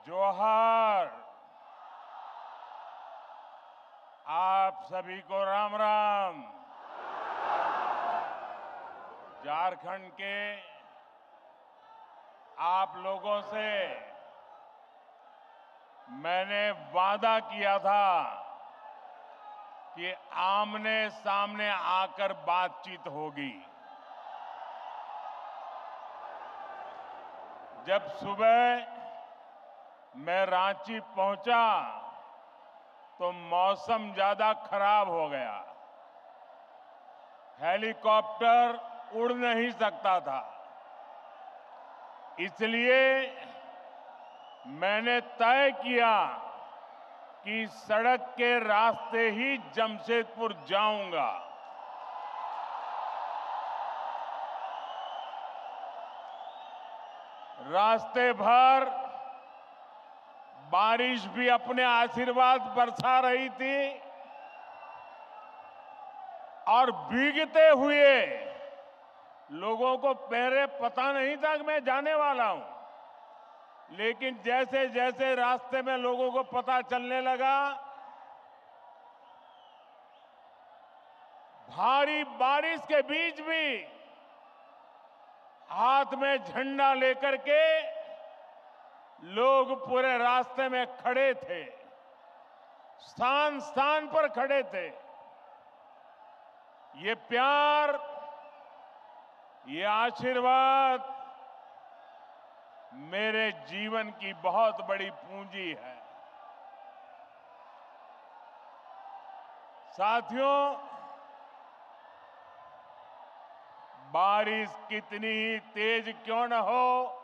जोहार। आप सभी को राम राम। झारखंड के आप लोगों से मैंने वादा किया था कि आमने सामने आकर बातचीत होगी। जब सुबह मैं रांची पहुंचा तो मौसम ज्यादा खराब हो गया। हेलीकॉप्टर उड़ नहीं सकता था, इसलिए मैंने तय किया कि सड़क के रास्ते ही जमशेदपुर जाऊंगा। रास्ते भर बारिश भी अपने आशीर्वाद बरसा रही थी और भीगते हुए लोगों को पहले पता नहीं था कि मैं जाने वाला हूं, लेकिन जैसे जैसे रास्ते में लोगों को पता चलने लगा, भारी बारिश के बीच भी हाथ में झंडा लेकर के लोग पूरे रास्ते में खड़े थे, स्थान स्थान पर खड़े थे। ये प्यार, ये आशीर्वाद मेरे जीवन की बहुत बड़ी पूंजी है। साथियों, बारिश कितनी ही तेज क्यों न हो,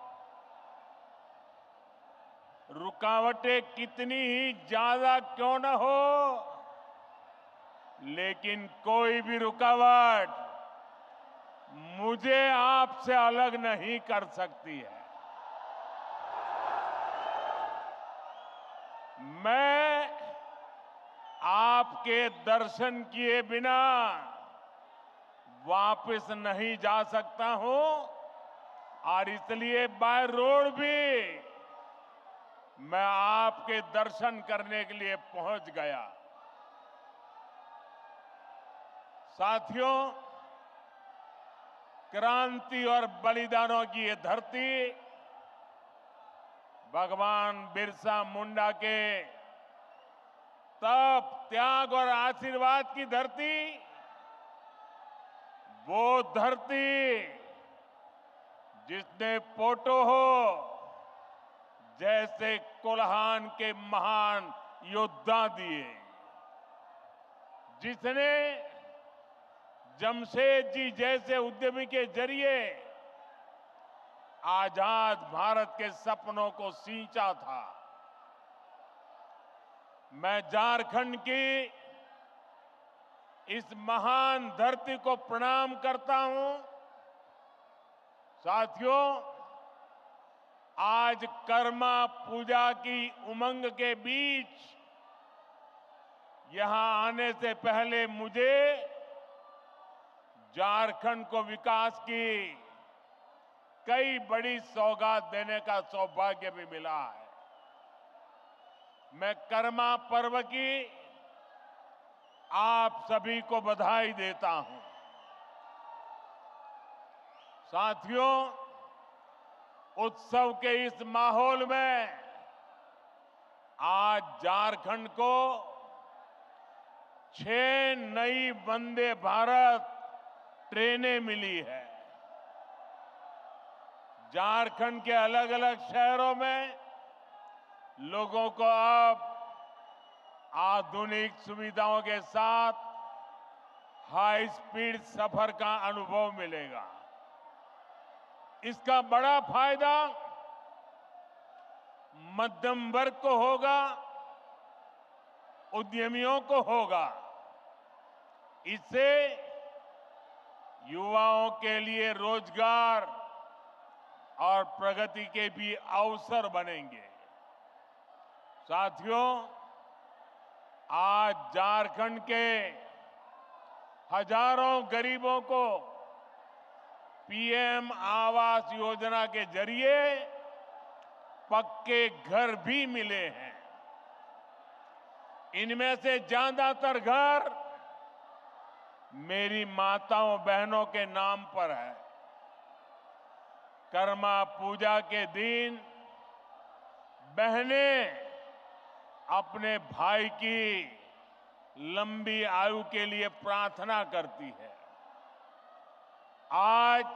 रुकावटें कितनी ही ज्यादा क्यों न हो, लेकिन कोई भी रुकावट मुझे आपसे अलग नहीं कर सकती है। मैं आपके दर्शन किए बिना वापस नहीं जा सकता हूं और इसलिए बाय रोड भी मैं आपके दर्शन करने के लिए पहुंच गया। साथियों, क्रांति और बलिदानों की ये धरती भगवान बिरसा मुंडा के तप, त्याग और आशीर्वाद की धरती, वो धरती जिसने पोटोहो जैसे कोल्हान के महान योद्धा दिए, जिसने जमशेद जी जैसे उद्यमी के जरिए आजाद भारत के सपनों को सींचा था। मैं झारखंड की इस महान धरती को प्रणाम करता हूं। साथियों, आज कर्मा पूजा की उमंग के बीच यहां आने से पहले मुझे झारखंड को विकास की कई बड़ी सौगात देने का सौभाग्य भी मिला है। मैं कर्मा पर्व की आप सभी को बधाई देता हूं। साथियों, उत्सव के इस माहौल में आज झारखंड को 6 नई वंदे भारत ट्रेनें मिली है। झारखंड के अलग अलग शहरों में लोगों को अब आधुनिक सुविधाओं के साथ हाई स्पीड सफर का अनुभव मिलेगा। इसका बड़ा फायदा मध्यम वर्ग को होगा, उद्यमियों को होगा। इससे युवाओं के लिए रोजगार और प्रगति के भी अवसर बनेंगे। साथियों, आज झारखंड के हजारों गरीबों को पीएम आवास योजना के जरिए पक्के घर भी मिले हैं। इनमें से ज्यादातर घर मेरी माताओं बहनों के नाम पर है। कर्मा पूजा के दिन बहनें अपने भाई की लंबी आयु के लिए प्रार्थना करती है। आज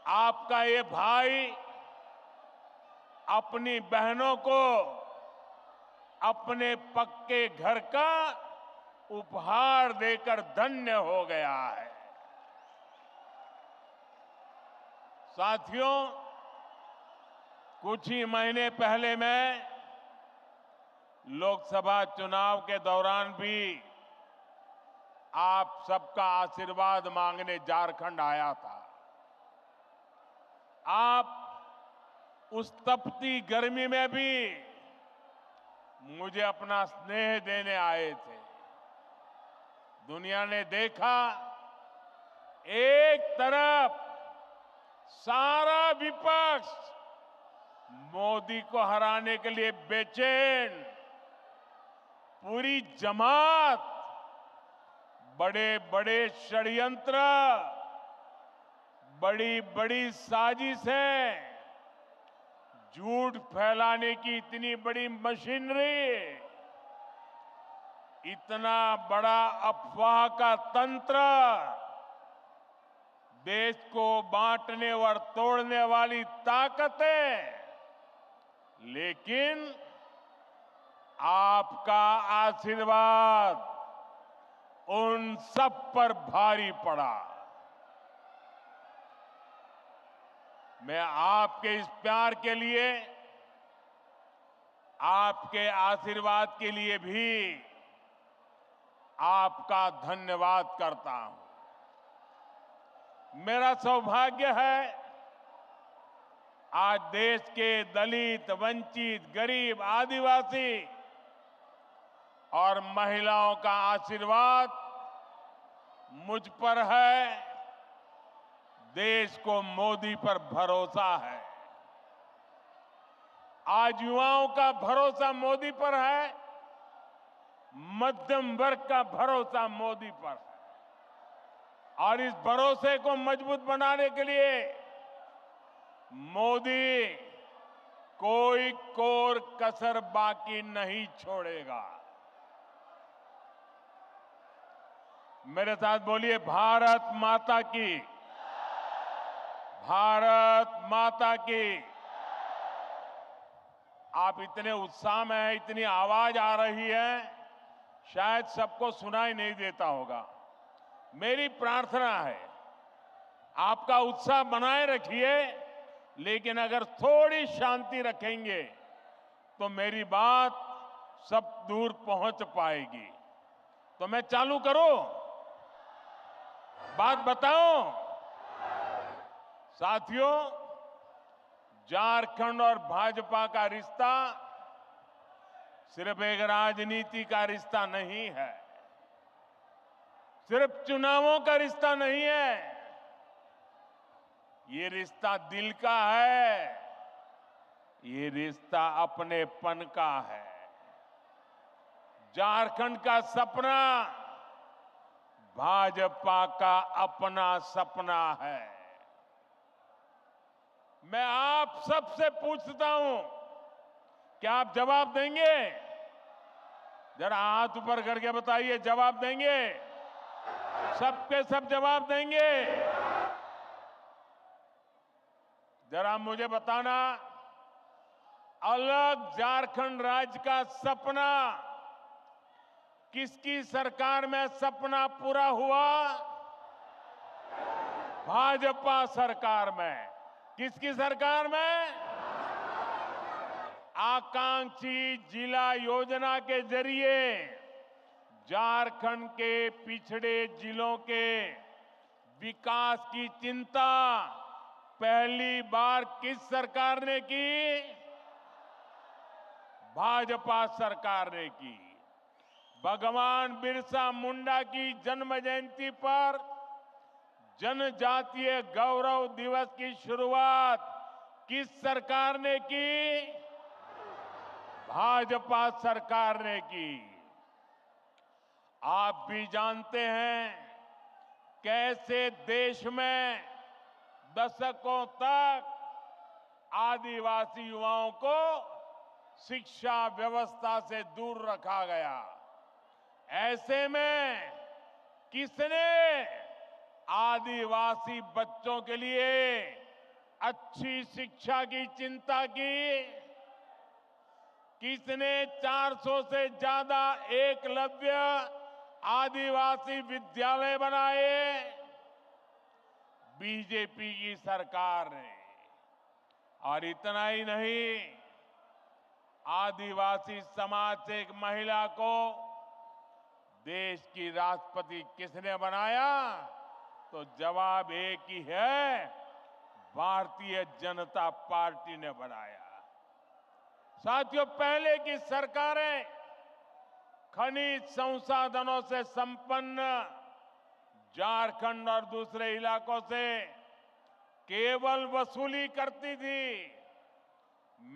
आपका ये भाई अपनी बहनों को अपने पक्के घर का उपहार देकर धन्य हो गया है। साथियों, कुछ ही महीने पहले मैं लोकसभा चुनाव के दौरान भी आप सबका आशीर्वाद मांगने झारखंड आया था। आप उस तपती गर्मी में भी मुझे अपना स्नेह देने आए थे। दुनिया ने देखा, एक तरफ सारा विपक्ष मोदी को हराने के लिए बेचैन, पूरी जमात बड़े बड़े षड्यंत्र, बड़ी बड़ी साजिशें, झूठ फैलाने की इतनी बड़ी मशीनरी, इतना बड़ा अफवाह का तंत्र, देश को बांटने और तोड़ने वाली ताकतें, लेकिन आपका आशीर्वाद उन सब पर भारी पड़ा। मैं आपके इस प्यार के लिए, आपके आशीर्वाद के लिए भी आपका धन्यवाद करता हूं। मेरा सौभाग्य है, आज देश के दलित, वंचित, गरीब, आदिवासी और महिलाओं का आशीर्वाद मुझ पर है। देश को मोदी पर भरोसा है। आज युवाओं का भरोसा मोदी पर है, मध्यम वर्ग का भरोसा मोदी पर है। और इस भरोसे को मजबूत बनाने के लिए मोदी कोई कोर कसर बाकी नहीं छोड़ेगा। मेरे साथ बोलिए, भारत माता की, भारत माता की। आप इतने उत्साह में हैं, इतनी आवाज आ रही है, शायद सबको सुनाई नहीं देता होगा। मेरी प्रार्थना है, आपका उत्साह बनाए रखिए, लेकिन अगर थोड़ी शांति रखेंगे तो मेरी बात सब दूर पहुंच पाएगी। तो मैं चालू करूं? बात बताऊं? साथियों, झारखंड और भाजपा का रिश्ता सिर्फ एक राजनीति का रिश्ता नहीं है, सिर्फ चुनावों का रिश्ता नहीं है। ये रिश्ता दिल का है, ये रिश्ता अपनेपन का है। झारखंड का सपना भाजपा का अपना सपना है। मैं आप सबसे पूछता हूं, क्या आप जवाब देंगे? जरा हाथ ऊपर करके बताइए, जवाब देंगे? सबके सब जवाब देंगे? जरा मुझे बताना, अलग झारखंड राज्य का सपना किसकी सरकार में सपना पूरा हुआ? भाजपा सरकार में। किसकी सरकार में? आकांक्षी जिला योजना के जरिए झारखंड के पिछड़े जिलों के विकास की चिंता पहली बार किस सरकार ने की? भाजपा सरकार ने की। भगवान बिरसा मुंडा की जन्म जयंती पर जनजातीय गौरव दिवस की शुरुआत किस सरकार ने की? भाजपा सरकार ने की। आप भी जानते हैं कैसे देश में दशकों तक आदिवासी युवाओं को शिक्षा व्यवस्था से दूर रखा गया। ऐसे में किसने आदिवासी बच्चों के लिए अच्छी शिक्षा की चिंता की? किसने 400 से ज्यादा एकलव्य आदिवासी विद्यालय बनाए? बीजेपी की सरकार ने। और इतना ही नहीं, आदिवासी समाज से एक महिला को देश की राष्ट्रपति किसने बनाया? तो जवाब एक ही है, भारतीय जनता पार्टी ने बनाया। साथियों, पहले की सरकारें खनिज संसाधनों से संपन्न झारखंड और दूसरे इलाकों से केवल वसूली करती थी।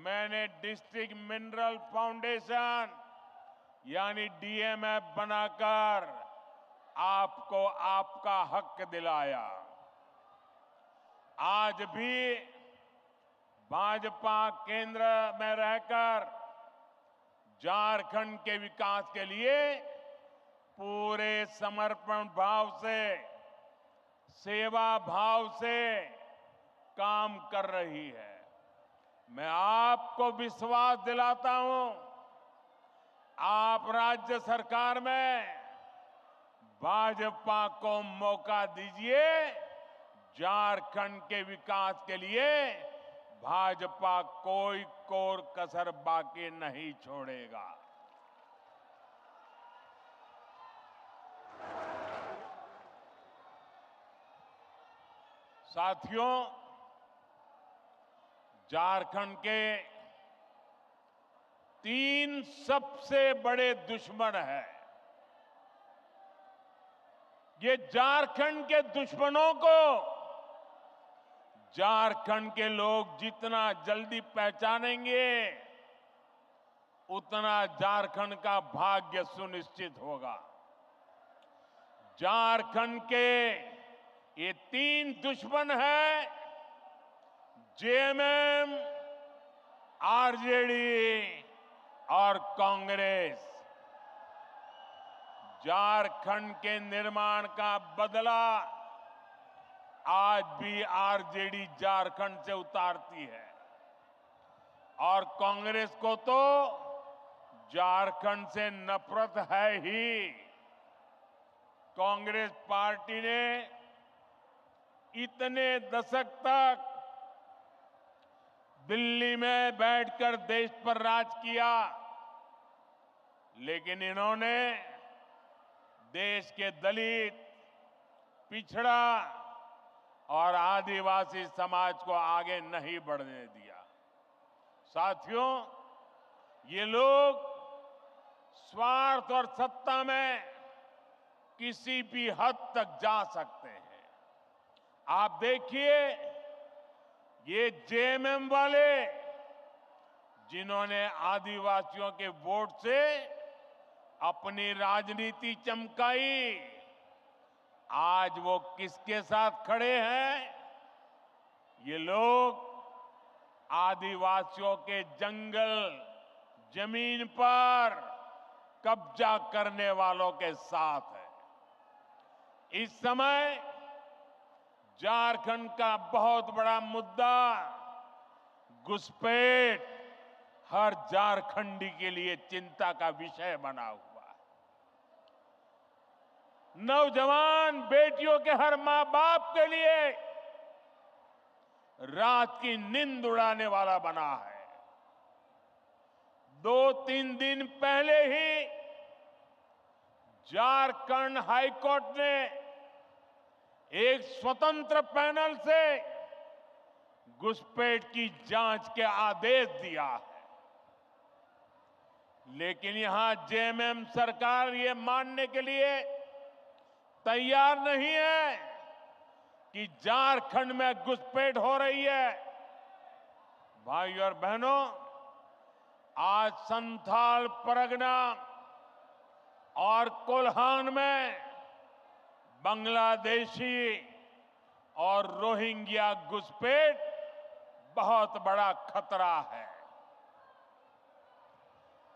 मैंने डिस्ट्रिक्ट मिनरल फाउंडेशन यानी डीएमएफ बनाकर आपको आपका हक दिलाया। आज भी भाजपा केंद्र में रहकर झारखंड के विकास के लिए पूरे समर्पण भाव से, सेवा भाव से काम कर रही है। मैं आपको विश्वास दिलाता हूं, आप राज्य सरकार में भाजपा को मौका दीजिए। झारखंड के विकास के लिए भाजपा कोई कोर कसर बाकी नहीं छोड़ेगा। साथियों, झारखंड के 3 सबसे बड़े दुश्मन हैं। ये झारखंड के दुश्मनों को झारखंड के लोग जितना जल्दी पहचानेंगे, उतना झारखंड का भाग्य सुनिश्चित होगा। झारखंड के ये 3 दुश्मन हैं, जेएमएम, आरजेडी और कांग्रेस। झारखंड के निर्माण का बदला आज भी आरजेडी झारखंड से उतारती है और कांग्रेस को तो झारखंड से नफरत है ही। कांग्रेस पार्टी ने इतने दशक तक दिल्ली में बैठकर देश पर राज किया, लेकिन इन्होंने देश के दलित, पिछड़ा और आदिवासी समाज को आगे नहीं बढ़ने दिया। साथियों, ये लोग स्वार्थ और सत्ता में किसी भी हद तक जा सकते हैं। आप देखिए, ये जेएमएम वाले जिन्होंने आदिवासियों के वोट से अपनी राजनीति चमकाई, आज वो किसके साथ खड़े हैं? ये लोग आदिवासियों के जंगल, जमीन पर कब्जा करने वालों के साथ है। इस समय झारखंड का बहुत बड़ा मुद्दा घुसपैठ हर झारखंडी के लिए चिंता का विषय बना हुआ है। नौजवान बेटियों के हर मां बाप के लिए रात की नींद उड़ाने वाला बना है। 2-3 दिन पहले ही झारखंड हाईकोर्ट ने एक स्वतंत्र पैनल से घुसपैठ की जांच के आदेश दिया है, लेकिन यहां जेएमएम सरकार ये मानने के लिए तैयार नहीं है कि झारखंड में घुसपैठ हो रही है। भाइयों और बहनों, आज संथाल परगना और कोल्हान में बांग्लादेशी और रोहिंग्या घुसपैठ बहुत बड़ा खतरा है।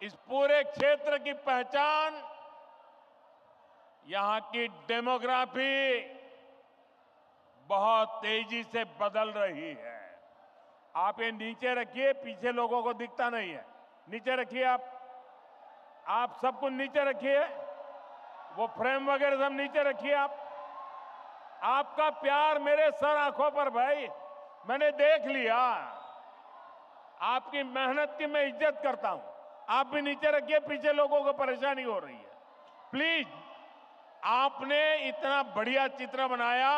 इस पूरे क्षेत्र की पहचान यहां की डेमोग्राफी बहुत तेजी से बदल रही है। आप ये नीचे रखिए, पीछे लोगों को दिखता नहीं है, नीचे रखिए आप सब कुछ नीचे रखिए, वो फ्रेम वगैरह सब नीचे रखिए। आपका प्यार मेरे सर आंखों पर भाई, मैंने देख लिया। आपकी मेहनत की मैं इज्जत करता हूं। आप भी नीचे रखिए, पीछे लोगों को परेशानी हो रही है। प्लीज, आपने इतना बढ़िया चित्र बनाया,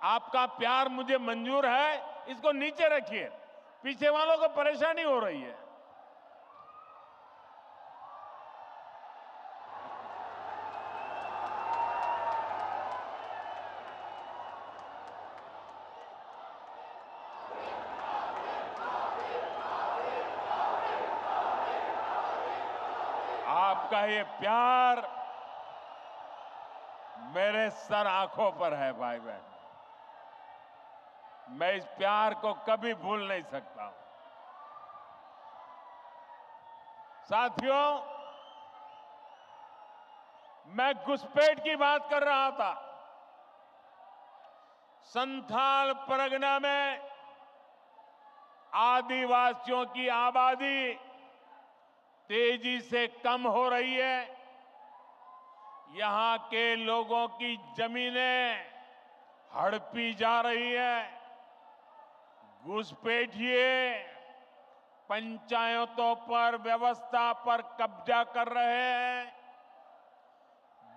आपका प्यार मुझे मंजूर है, इसको नीचे रखिए, पीछे वालों को परेशानी हो रही है। आपका ये प्यार मेरे सर आंखों पर है भाई बहन, मैं इस प्यार को कभी भूल नहीं सकता हूं। साथियों, मैं घुसपैठ की बात कर रहा था। संथाल परगना में आदिवासियों की आबादी तेजी से कम हो रही है। यहां के लोगों की जमीनें हड़पी जा रही है। घुसपैठिए पंचायतों पर, व्यवस्था पर कब्जा कर रहे हैं।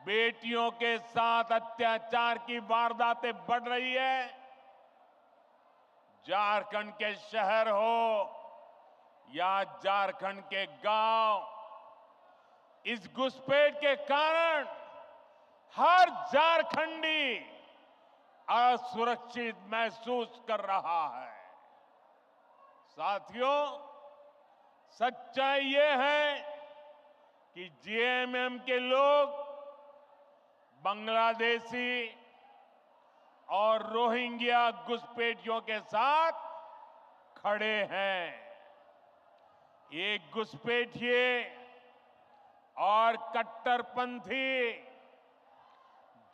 बेटियों के साथ अत्याचार की वारदातें बढ़ रही है। झारखंड के शहर हो या झारखंड के गांव, इस घुसपैठ के कारण हर झारखंडी असुरक्षित महसूस कर रहा है। साथियों, सच्चाई ये है कि जेएमएम के लोग बांग्लादेशी और रोहिंग्या घुसपैठियों के साथ खड़े हैं। ये घुसपैठिए और कट्टरपंथी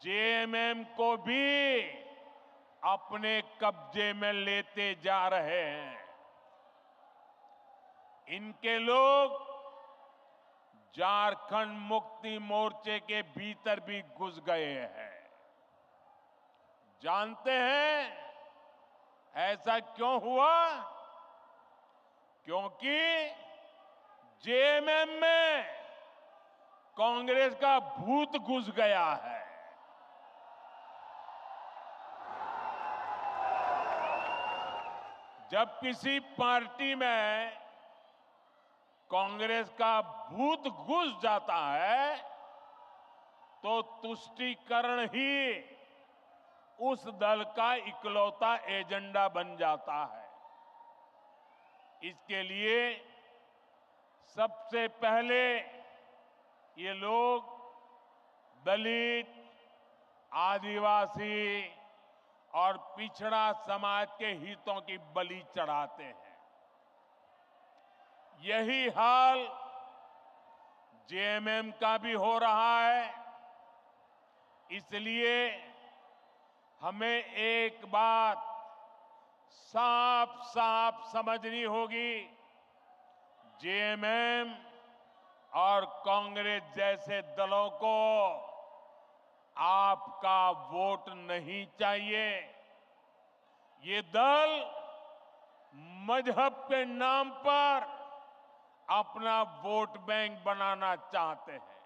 जेएमएम को भी अपने कब्जे में लेते जा रहे हैं। इनके लोग झारखंड मुक्ति मोर्चे के भीतर भी घुस गए हैं। जानते हैं ऐसा क्यों हुआ? क्योंकि जेएमएम में कांग्रेस का भूत घुस गया है। जब किसी पार्टी में कांग्रेस का भूत घुस जाता है तो तुष्टीकरण ही उस दल का इकलौता एजेंडा बन जाता है। इसके लिए सबसे पहले ये लोग दलित, आदिवासी और पिछड़ा समाज के हितों की बलि चढ़ाते हैं। यही हाल जेएमएम का भी हो रहा है। इसलिए हमें एक बात साफ साफ समझनी होगी, जेएमएम और कांग्रेस जैसे दलों को आपका वोट नहीं चाहिए। ये दल मजहब के नाम पर अपना वोट बैंक बनाना चाहते हैं।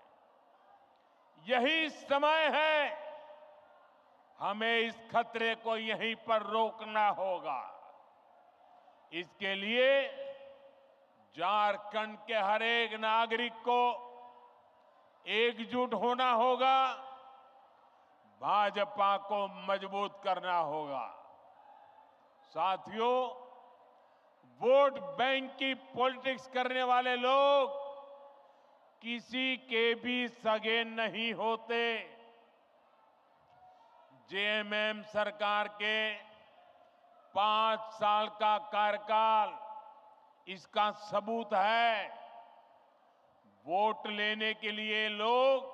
यही समय है, हमें इस खतरे को यहीं पर रोकना होगा। इसके लिए झारखंड के हर एक नागरिक को एकजुट होना होगा, भाजपा को मजबूत करना होगा। साथियों, वोट बैंक की पॉलिटिक्स करने वाले लोग किसी के भी सगे नहीं होते। जेएमएम सरकार के 5 साल का कार्यकाल इसका सबूत है। वोट लेने के लिए लोग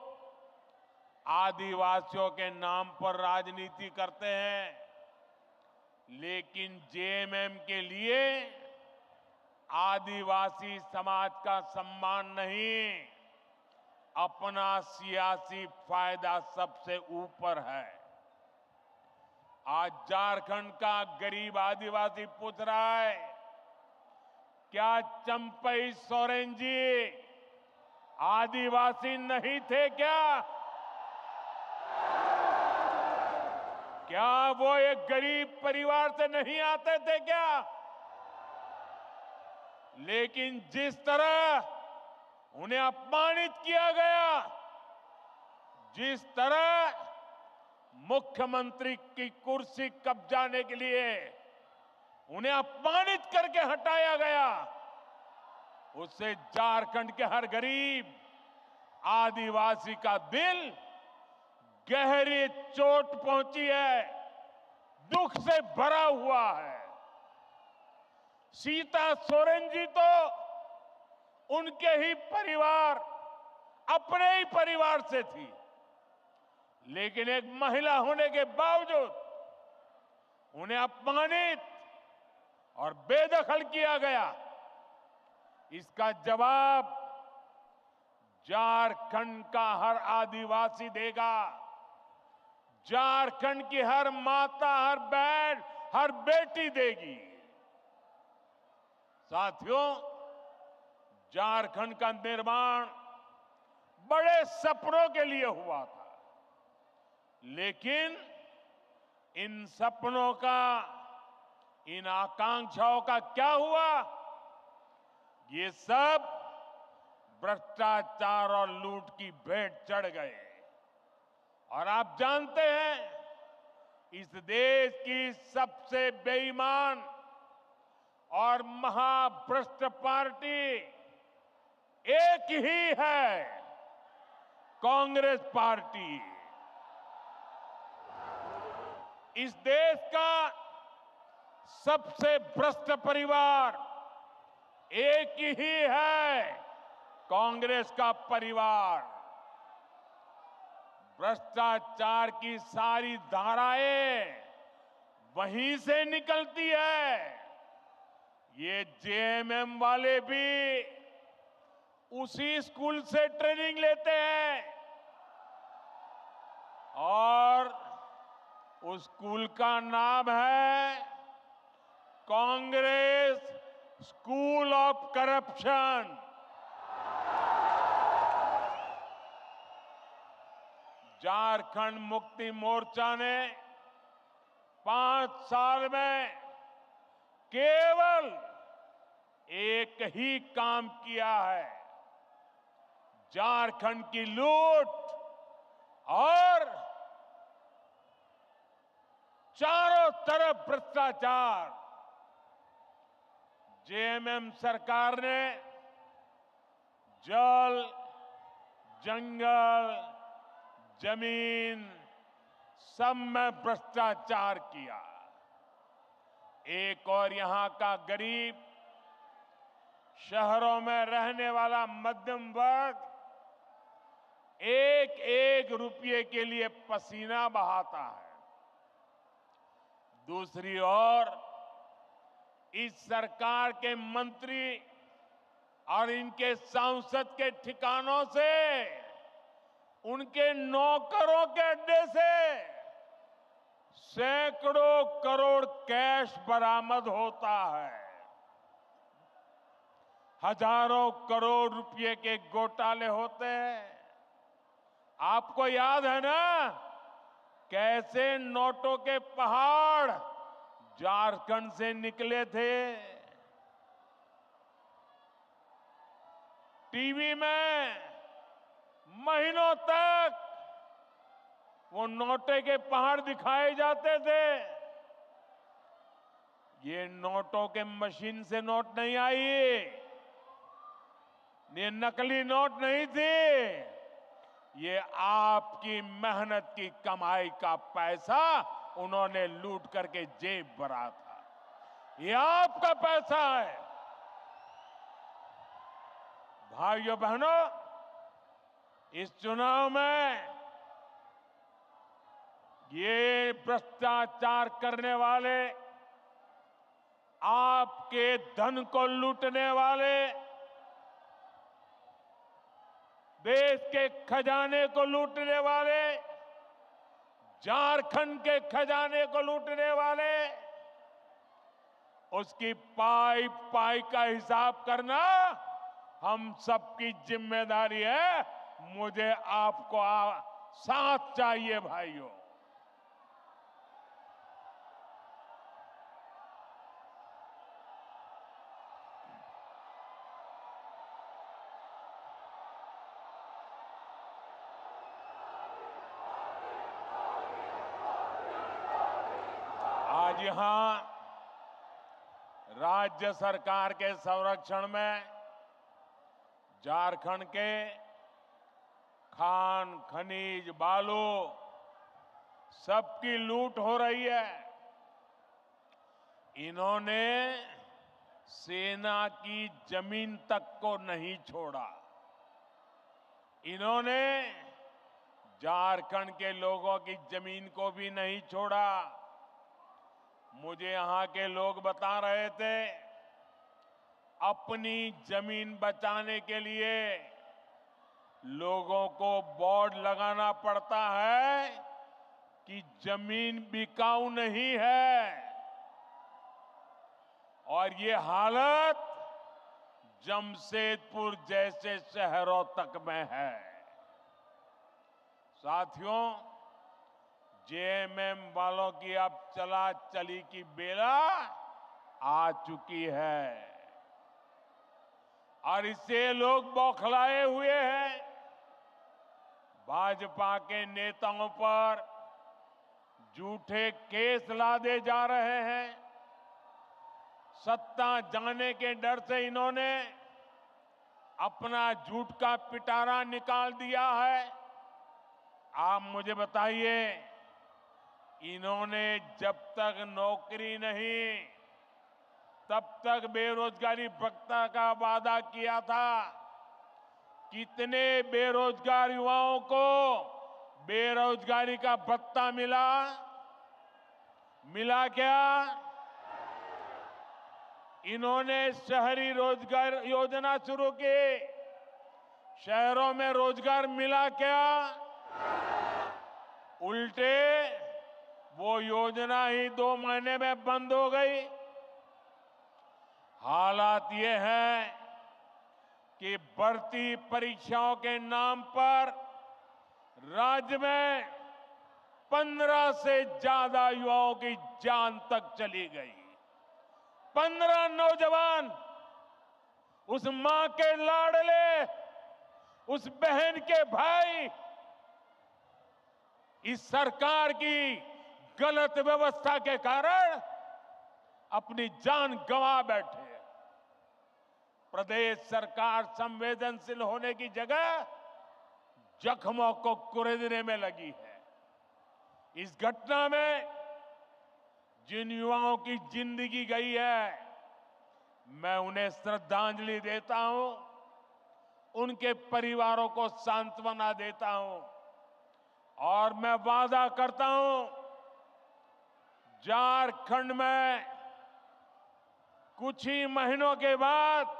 आदिवासियों के नाम पर राजनीति करते हैं, लेकिन जेएमएम के लिए आदिवासी समाज का सम्मान नहीं, अपना सियासी फायदा सबसे ऊपर है। आज झारखंड का गरीब आदिवासी पूछ रहा है, क्या चंपई सोरेन जी आदिवासी नहीं थे क्या? क्या वो एक गरीब परिवार से नहीं आते थे क्या? लेकिन जिस तरह उन्हें अपमानित किया गया, जिस तरह मुख्यमंत्री की कुर्सी कब्जाने के लिए उन्हें अपमानित करके हटाया गया, उससे झारखंड के हर गरीब आदिवासी का दिल गहरी चोट पहुंची है, दुख से भरा हुआ है। सीता सोरेन जी तो उनके ही परिवार, अपने ही परिवार से थी, लेकिन एक महिला होने के बावजूद उन्हें अपमानित और बेदखल किया गया। इसका जवाब झारखंड का हर आदिवासी देगा। झारखंड की हर माता, हर बहन, हर बेटी देगी। साथियों, झारखंड का निर्माण बड़े सपनों के लिए हुआ था, लेकिन इन सपनों का, इन आकांक्षाओं का क्या हुआ? ये सब भ्रष्टाचार और लूट की भेंट चढ़ गए। और आप जानते हैं, इस देश की सबसे बेईमान और महाभ्रष्ट पार्टी एक ही है, कांग्रेस पार्टी। इस देश का सबसे भ्रष्ट परिवार एक ही है, कांग्रेस का परिवार। भ्रष्टाचार की सारी धाराएं वहीं से निकलती है। ये जेएमएम वाले भी उसी स्कूल से ट्रेनिंग लेते हैं, और उस स्कूल का नाम है Congress school of corruption. Jharkhand Mukti Morcha ने 5 साल में केवल एक ही काम किया है, झारखंड की लूट और चारों तरफ भ्रष्टाचार। जेएमएम सरकार ने जल, जंगल, जमीन सब में भ्रष्टाचार किया। एक और यहां का गरीब, शहरों में रहने वाला मध्यम वर्ग एक एक रुपये के लिए पसीना बहाता है। दूसरी ओर इस सरकार के मंत्री और इनके सांसद के ठिकानों से, उनके नौकरों के अड्डे से सैकड़ों करोड़ कैश बरामद होता है। हजारों करोड़ रुपए के घोटाले होते हैं। आपको याद है ना, कैसे नोटों के पहाड़ झारखंड से निकले थे? टीवी में महीनों तक वो नोटे के पहाड़ दिखाए जाते थे, ये नोटों के मशीन से नोट नहीं आई, ये नकली नोट नहीं थी, ये आपकी मेहनत की कमाई का पैसा उन्होंने लूट करके जेब भरा था। ये आपका पैसा है। भाइयों बहनों, इस चुनाव में ये भ्रष्टाचार करने वाले, आपके धन को लूटने वाले, देश के खजाने को लूटने वाले, झारखंड के खजाने को लूटने वाले, उसकी पाई पाई का हिसाब करना हम सबकी जिम्मेदारी है। मुझे आपको साथ चाहिए भाइयों। आज यहां राज्य सरकार के संरक्षण में झारखंड के खान, खनिज, बालू सबकी लूट हो रही है। इन्होंने सेना की जमीन तक को नहीं छोड़ा। इन्होंने झारखंड के लोगों की जमीन को भी नहीं छोड़ा। मुझे यहां के लोग बता रहे थे, अपनी जमीन बचाने के लिए लोगों को बोर्ड लगाना पड़ता है कि जमीन बिकाऊ नहीं है। और ये हालत जमशेदपुर जैसे शहरों तक में है। साथियों, जेएमएम वालों की अब चला चली की बेला आ चुकी है और इससे लोग बौखलाए हुए हैं। भाजपा के नेताओं पर झूठे केस लादे जा रहे हैं। सत्ता जाने के डर से इन्होंने अपना झूठ का पिटारा निकाल दिया है। आप मुझे बताइए, इन्होंने जब तक नौकरी नहीं, तब तक बेरोजगारी भत्ता का वादा किया था। कितने बेरोजगार युवाओं को बेरोजगारी का भत्ता मिला? मिला क्या? इन्होंने शहरी रोजगार योजना शुरू की। शहरों में रोजगार मिला क्या? उल्टे वो योजना ही 2 महीने में बंद हो गई। हालात ये हैं कि भर्ती परीक्षाओं के नाम पर राज्य में 15 से ज्यादा युवाओं की जान तक चली गई। 15 नौजवान, उस मां के लाडले, उस बहन के भाई, इस सरकार की गलत व्यवस्था के कारण अपनी जान गंवा बैठे। प्रदेश सरकार संवेदनशील होने की जगह जख्मों को कुरेदने में लगी है। इस घटना में जिन युवाओं की जिंदगी गई है, मैं उन्हें श्रद्धांजलि देता हूं, उनके परिवारों को सांत्वना देता हूं और मैं वादा करता हूं, झारखंड में कुछ ही महीनों के बाद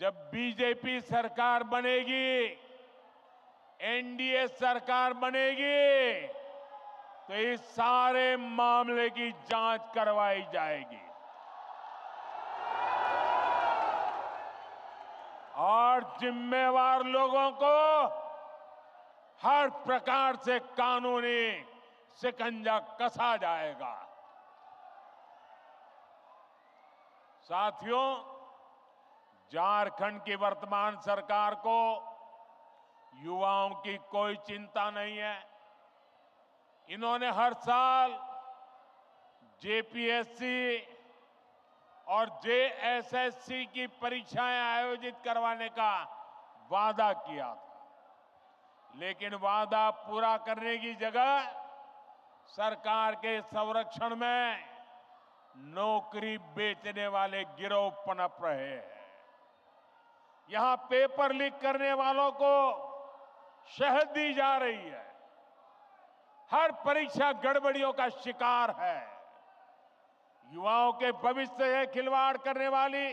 जब बीजेपी सरकार बनेगी, एनडीए सरकार बनेगी, तो इस सारे मामले की जांच करवाई जाएगी और जिम्मेवार लोगों को हर प्रकार से कानूनी शिकंजा कसा जाएगा। साथियों, झारखंड की वर्तमान सरकार को युवाओं की कोई चिंता नहीं है। इन्होंने हर साल जेपीएससी और जेएसएससी की परीक्षाएं आयोजित करवाने का वादा किया था, लेकिन वादा पूरा करने की जगह सरकार के संरक्षण में नौकरी बेचने वाले गिरोह पनप रहे हैं। यहां पेपर लीक करने वालों को शहद दी जा रही है। हर परीक्षा गड़बड़ियों का शिकार है। युवाओं के भविष्य से खिलवाड़ करने वाली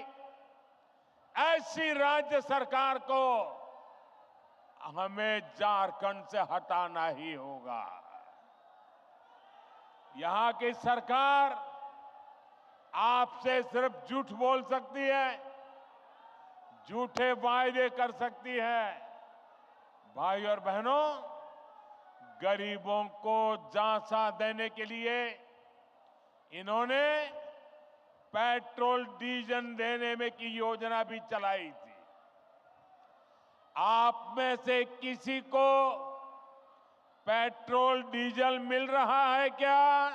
ऐसी राज्य सरकार को हमें झारखंड से हटाना ही होगा। यहां की सरकार आपसे सिर्फ झूठ बोल सकती है, झूठे वायदे कर सकती है। भाई और बहनों, गरीबों को झांसा देने के लिए इन्होंने पेट्रोल डीजल देने में की योजना भी चलाई थी। आप में से किसी को पेट्रोल डीजल मिल रहा है क्या?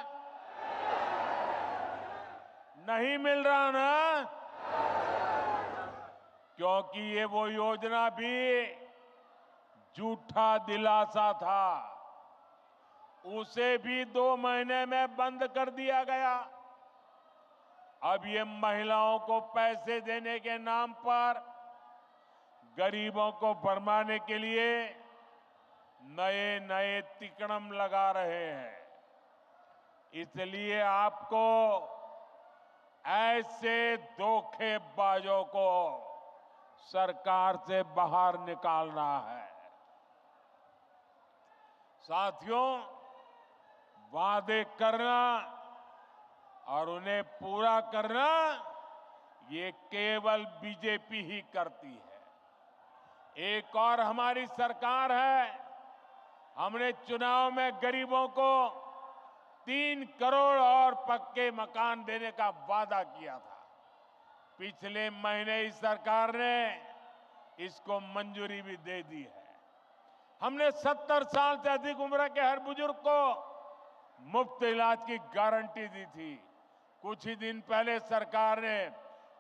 नहीं मिल रहा ना? क्योंकि ये वो योजना भी झूठा दिलासा था, उसे भी 2 महीने में बंद कर दिया गया। अब ये महिलाओं को पैसे देने के नाम पर गरीबों को भरमाने के लिए नए नए तिकड़म लगा रहे हैं। इसलिए आपको ऐसे धोखेबाजों को सरकार से बाहर निकालना है। साथियों, वादे करना और उन्हें पूरा करना ये केवल बीजेपी ही करती है। एक और हमारी सरकार है। हमने चुनाव में गरीबों को 3 करोड़ और पक्के मकान देने का वादा किया था। पिछले महीने इस सरकार ने इसको मंजूरी भी दे दी है। हमने 70 साल से अधिक उम्र के हर बुजुर्ग को मुफ्त इलाज की गारंटी दी थी। कुछ ही दिन पहले सरकार ने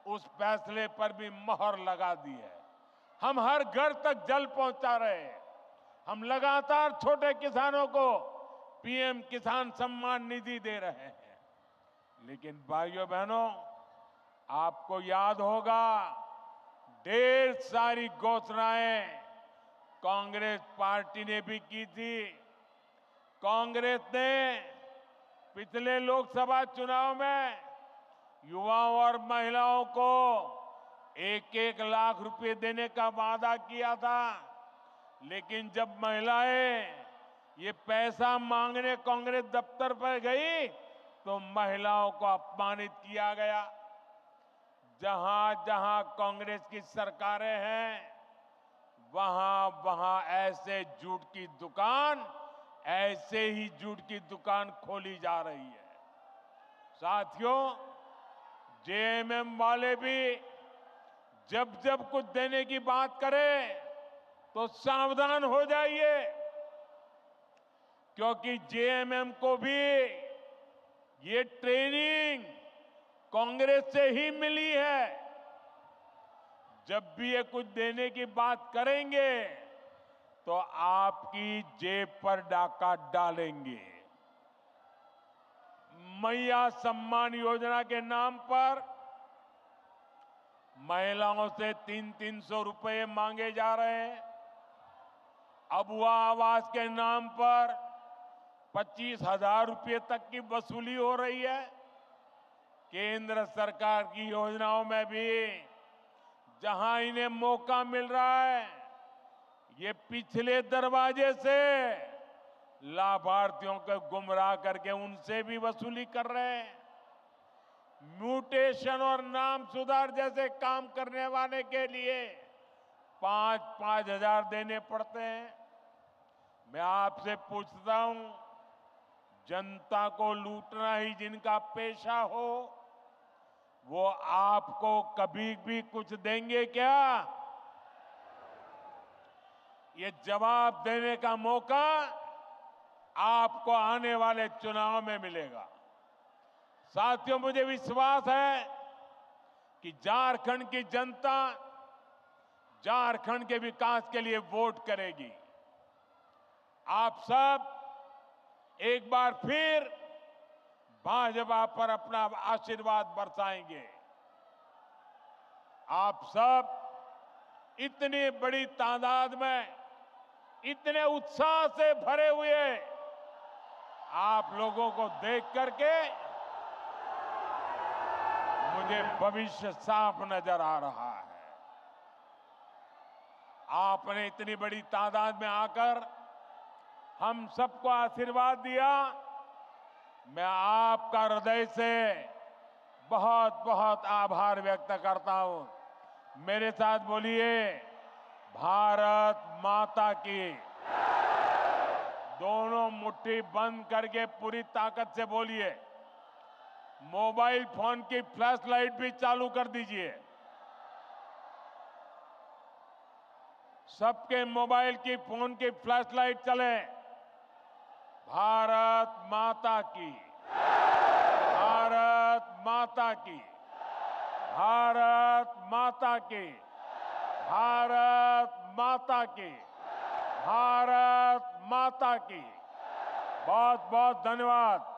उस फैसले पर भी मोहर लगा दी है। हम हर घर तक जल पहुंचा रहे हैं। हम लगातार छोटे किसानों को पीएम किसान सम्मान निधि दे रहे हैं। लेकिन भाइयों बहनों, आपको याद होगा, ढेर सारी घोषणाएं कांग्रेस पार्टी ने भी की थी। कांग्रेस ने पिछले लोकसभा चुनाव में युवाओं और महिलाओं को 1-1 लाख रुपए देने का वादा किया था, लेकिन जब महिलाएं ये पैसा मांगने कांग्रेस दफ्तर पर गई तो महिलाओं को अपमानित किया गया। जहां जहां कांग्रेस की सरकारें हैं, वहां वहां ऐसे झूठ की दुकान, ऐसे ही झूठ की दुकान खोली जा रही है। साथियों, जेएमएम वाले भी जब जब कुछ देने की बात करें तो सावधान हो जाइए, क्योंकि जेएमएम को भी ये ट्रेनिंग कांग्रेस से ही मिली है। जब भी ये कुछ देने की बात करेंगे तो आपकी जेब पर डाका डालेंगे। मैया सम्मान योजना के नाम पर महिलाओं से 300-300 रुपए मांगे जा रहे हैं। अबुआ आवास के नाम पर 25,000 रुपए तक की वसूली हो रही है। केंद्र सरकार की योजनाओं में भी जहां इन्हें मौका मिल रहा है, ये पिछले दरवाजे से लाभार्थियों को गुमराह करके उनसे भी वसूली कर रहे हैं। म्यूटेशन और नाम सुधार जैसे काम करने वाले के लिए 5-5 हजार देने पड़ते हैं। मैं आपसे पूछता हूं, जनता को लूटना ही जिनका पेशा हो, वो आपको कभी भी कुछ देंगे क्या? ये जवाब देने का मौका आपको आने वाले चुनाव में मिलेगा। साथियों, मुझे विश्वास है कि झारखंड की जनता झारखंड के विकास के लिए वोट करेगी। आप सब एक बार फिर भाजपा पर अपना आशीर्वाद बरसाएंगे। आप सब इतनी बड़ी तादाद में, इतने उत्साह से भरे हुए आप लोगों को देख करके मुझे भविष्य साफ नजर आ रहा है। आपने इतनी बड़ी तादाद में आकर हम सबको आशीर्वाद दिया। मैं आपका हृदय से बहुत बहुत आभार व्यक्त करता हूं। मेरे साथ बोलिए, भारत माता की। दोनों मुट्ठी बंद करके पूरी ताकत से बोलिए। मोबाइल फोन की फ्लैश लाइट भी चालू कर दीजिए। सबके मोबाइल की, फोन की फ्लैश लाइट चले। भारत माता की, भारत माता की, भारत माता की, भारत माता की, भारत माता की। बहुत बहुत धन्यवाद।